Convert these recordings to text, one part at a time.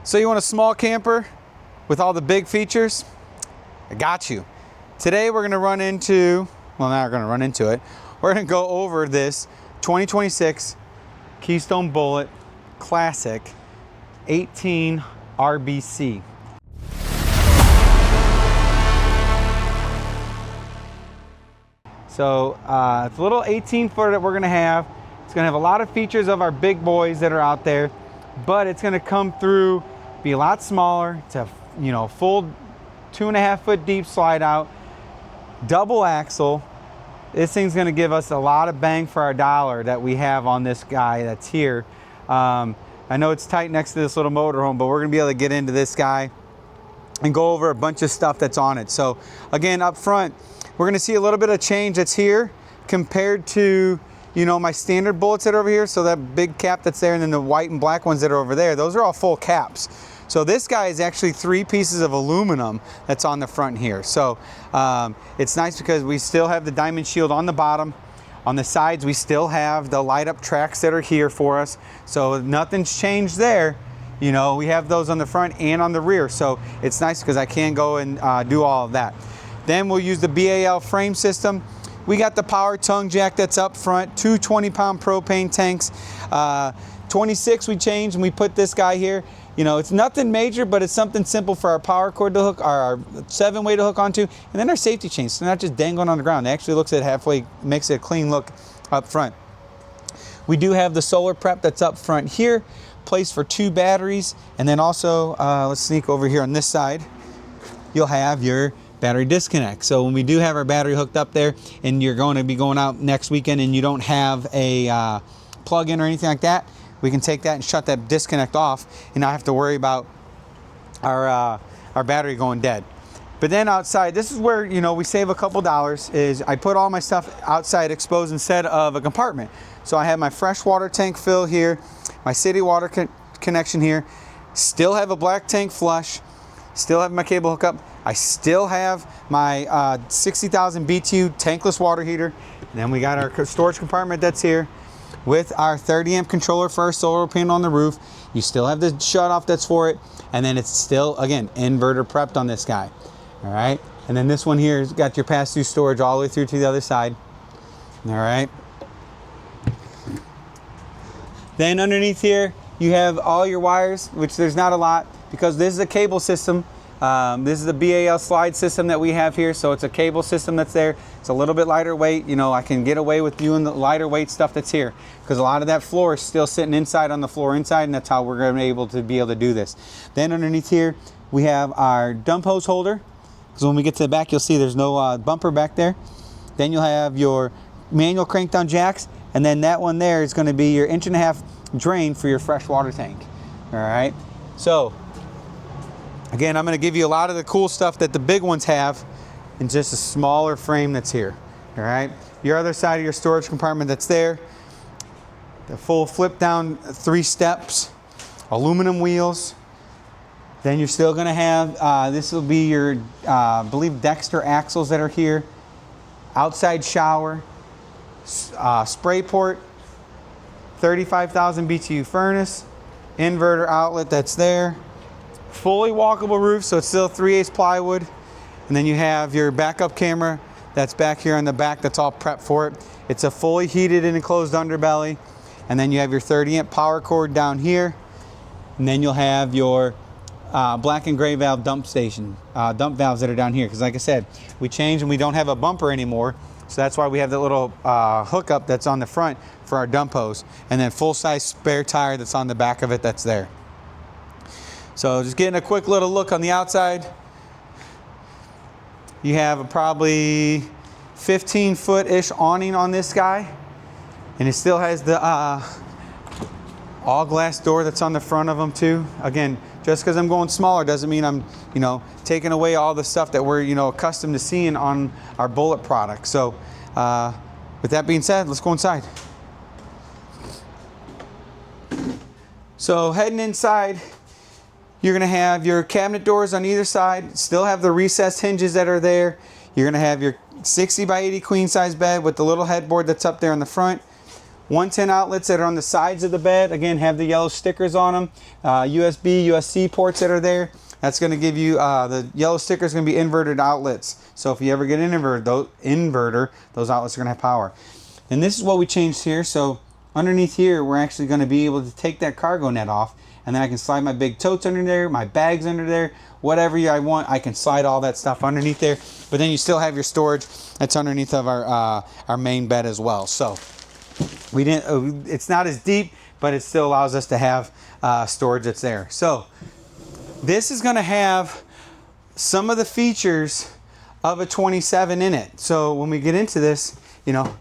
So you want a small camper with all the big features? I got you. Today we're gonna run into, well, not gonna run into it. We're gonna go over this 2026 Keystone Bullet Classic 18 RBC. So it's a little 18-footer that we're gonna have. It's gonna have a lot of features of our big boys that are out there, but it's gonna come through, be a lot smaller. It's a full 2.5 foot deep slide out, double axle. This thing's gonna give us a lot of bang for our dollar that we have on this guy that's here. I know it's tight next to this little motorhome, but we're gonna be able to get into this guy and go over a bunch of stuff that's on it. So again, up front, we're gonna see a little bit of change that's here compared to my standard bullets that are over here. So that big cap that's there, and then the white and black ones that are over there, those are all full caps. So this guy is actually 3 pieces of aluminum that's on the front here. So it's nice because we still have the diamond shield on the bottom. On the sides, we still have the light up tracks that are here for us. So nothing's changed there. We have those on the front and on the rear. So it's nice because I can go and do all of that. Then we'll use the BAL frame system. We got the power tongue jack that's up front, 2 20-pound propane tanks. 26 we changed and we put this guy here. It's nothing major, but it's something simple for our power cord to hook, our 7-way to hook onto, and then our safety chains. So they're not just dangling on the ground. It actually looks at halfway, makes it a clean look up front. We do have the solar prep that's up front here, placed for 2 batteries. And then also, let's sneak over here on this side, you'll have your battery disconnect. So when we do have our battery hooked up there and you're going to be going out next weekend and you don't have a plug-in or anything like that, we can take that and shut that disconnect off and not have to worry about our battery going dead. But then outside, this is where we save a couple dollars. Is I put all my stuff outside exposed instead of a compartment. So I have my fresh water tank fill here, my city water connection here, still have a black tank flush, still have my cable hookup. I still have my 60,000 BTU tankless water heater. And then we got our storage compartment that's here with our 30 amp controller for our solar panel on the roof. You still have the shut off that's for it. And then it's still, again, inverter prepped on this guy. All right. And then this one here has got your pass-through storage all the way through to the other side. All right. Then underneath here, you have all your wires, which there's not a lot because this is a cable system. This is the BAL slide system that we have here. So it's a cable system that's there. It's a little bit lighter weight. I can get away with doing the lighter weight stuff that's here because a lot of that floor is still sitting inside on the floor inside, and that's how we're going to be able to do this. Then underneath here, we have our dump hose holder. Because when we get to the back, you'll see there's no bumper back there. Then you'll have your manual crank down jacks. And then that one there is going to be your 1.5 inch drain for your fresh water tank. All right. So again, I'm going to give you a lot of the cool stuff that the big ones have in just a smaller frame that's here. All right. Your other side of your storage compartment that's there. The full flip down 3 steps, aluminum wheels. Then you're still going to have, this will be your, I believe, Dexter axles that are here. Outside shower, spray port, 35,000 BTU furnace, inverter outlet that's there. Fully walkable roof, so it's still 3/8 plywood. And then you have your backup camera that's back here on the back that's all prepped for it. It's a fully heated and enclosed underbelly. And then you have your 30 amp power cord down here. And then you'll have your black and gray valve dump valves that are down here. Because like I said, we changed and we don't have a bumper anymore. So that's why we have that little hookup that's on the front for our dump hose. And then full-size spare tire that's on the back of it that's there. So just getting a quick little look on the outside. You have a probably 15-foot-ish awning on this guy. And it still has the all glass door that's on the front of them too. Again, just because I'm going smaller doesn't mean I'm, taking away all the stuff that we're, accustomed to seeing on our Bullet product. So with that being said, let's go inside. So heading inside, you're gonna have your cabinet doors on either side, still have the recessed hinges that are there. You're gonna have your 60 by 80 queen size bed with the little headboard that's up there in the front. 110 outlets that are on the sides of the bed. Again, have the yellow stickers on them. USB, USB ports that are there. That's going to give you, the yellow sticker is going to be inverted outlets. So if you ever get an inverter, those outlets are going to have power. And this is what we changed here. So underneath here, we're actually going to be able to take that cargo net off. And then I can slide my big totes under there, my bags under there, whatever I want. I can slide all that stuff underneath there. But then you still have your storage that's underneath of our main bed as well. So we didn't. It's not as deep, but it still allows us to have storage that's there. So this is going to have some of the features of a 27 in it. So when we get into this, you know,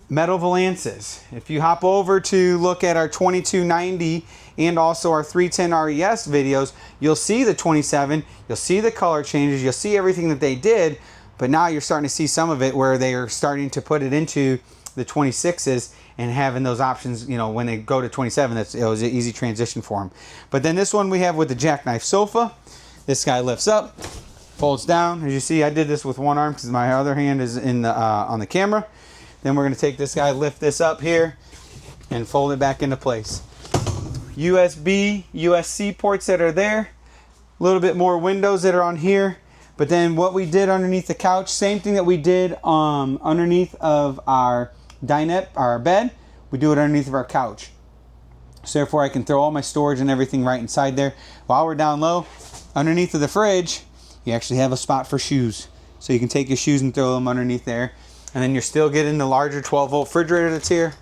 metal valances. If you hop over to look at our 2290 and also our 310 RES videos, you'll see the 27, you'll see the color changes, you'll see everything that they did, but now you're starting to see some of it where they are starting to put it into the 26s and having those options, you know, when they go to 27, it was an easy transition for them. But then this one we have with the jackknife sofa. This guy lifts up, folds down. As you see, I did this with one arm because my other hand is in the on the camera. Then we're going to take this guy, lift this up here, and fold it back into place. USB, USB ports that are there. A little bit more windows that are on here. But then what we did underneath the couch, same thing that we did underneath of our dinette, our bed, we do it underneath of our couch. So therefore I can throw all my storage and everything right inside there. While we're down low, underneath of the fridge, you actually have a spot for shoes. So you can take your shoes and throw them underneath there. And then you're still getting the larger 12-volt refrigerator that's here.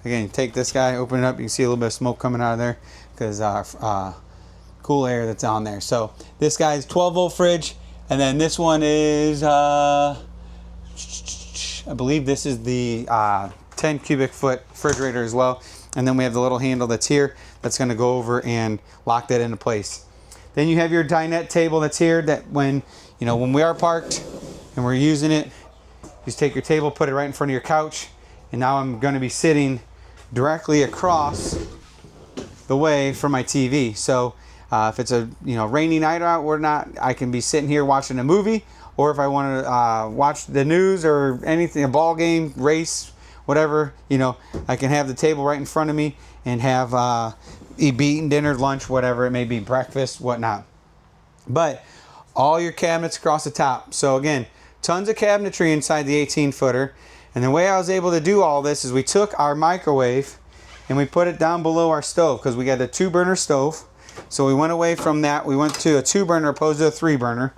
Again, you take this guy, open it up, you can see a little bit of smoke coming out of there because cool air that's on there. So this guy's 12-volt fridge, and then this one is, I believe this is the 10 cubic foot refrigerator as well. And then we have the little handle that's here that's going to go over and lock that into place. Then you have your dinette table that's here that when we are parked and we're using it, just take your table, put it right in front of your couch, and now I'm going to be sitting directly across the way from my TV. So if it's a rainy night out or not, I can be sitting here watching a movie, or if I want to watch the news or anything, a ball game, race, whatever, I can have the table right in front of me and have be eating dinner, lunch, whatever it may be, breakfast, whatnot. But all your cabinets across the top. So again, tons of cabinetry inside the 18-footer. And the way I was able to do all this is we took our microwave and we put it down below our stove because we got a 2-burner stove. So we went away from that. We went to a 2-burner opposed to a 3-burner.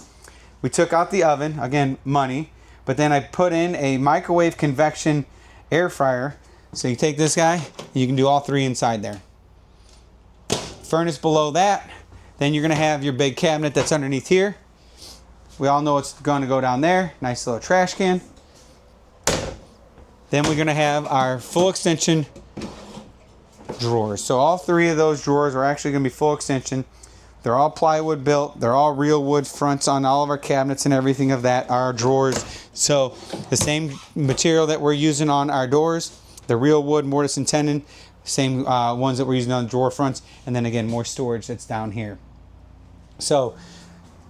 We took out the oven, again, money. But then I put in a microwave convection air fryer. So you take this guy, you can do all 3 inside there. Furnace below that. Then you're going to have your big cabinet that's underneath here. We all know it's going to go down there. Nice little trash can. Then we're going to have our full extension drawers. So all 3 of those drawers are actually going to be full extension. They're all plywood built. They're all real wood fronts on all of our cabinets and everything of that are drawers. So the same material that we're using on our doors, the real wood mortise and tenon, same ones that we're using on the drawer fronts. And then again, more storage that's down here. So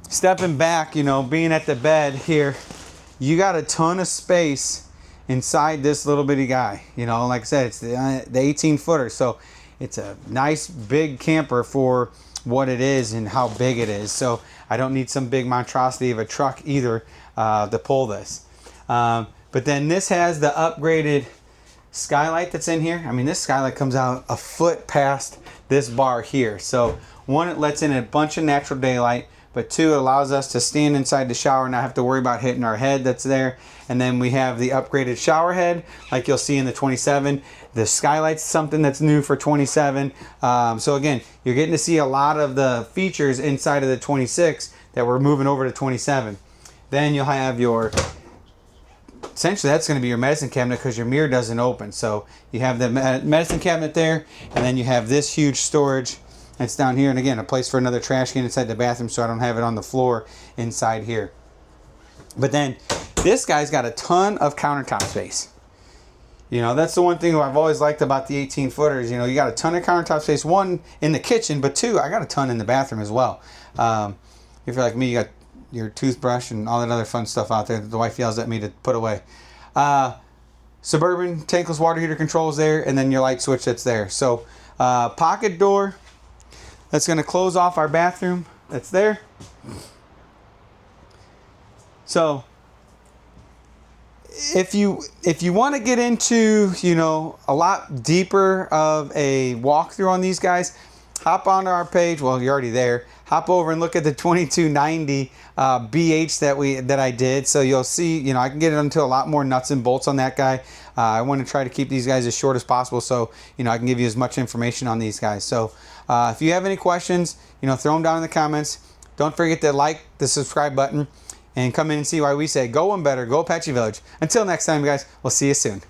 stepping back, being at the bed here, you got a ton of space inside this little bitty guy. Like I said, it's the 18-footer. So it's a nice big camper for what it is and how big it is. So I don't need some big monstrosity of a truck either to pull this. But then this has the upgraded skylight that's in here. I mean, this skylight comes out a foot past this bar here. So one, it lets in a bunch of natural daylight, but 2, it allows us to stand inside the shower and not have to worry about hitting our head that's there. And then we have the upgraded shower head like you'll see in the 27. The skylight's something that's new for 27. So again, you're getting to see a lot of the features inside of the 26 that we're moving over to 27. Then you'll have your, essentially that's going to be your medicine cabinet because your mirror doesn't open. So you have the medicine cabinet there, and then you have this huge storage that's down here. And again, a place for another trash can inside the bathroom so I don't have it on the floor inside here. But then this guy's got a ton of countertop space. That's the one thing I've always liked about the 18-footers. You got a ton of countertop space, 1 in the kitchen, but 2, I got a ton in the bathroom as well. If you're like me, you got your toothbrush and all that other fun stuff out there that the wife yells at me to put away. Suburban tankless water heater controls there, and then your light switch that's there. So pocket door that's going to close off our bathroom that's there. So if you want to get into, you know, a lot deeper of a walkthrough on these guys, hop onto our page. Well, you're already there. Hop over and look at the 2290 BH that I did. So you'll see, you know, I can get into a lot more nuts and bolts on that guy. I want to try to keep these guys as short as possible, so you know I can give you as much information on these guys. So if you have any questions, you know, throw them down in the comments. Don't forget to like the subscribe button and come in and see why we say go one better, go Apache Village. Until next time, guys, we'll see you soon.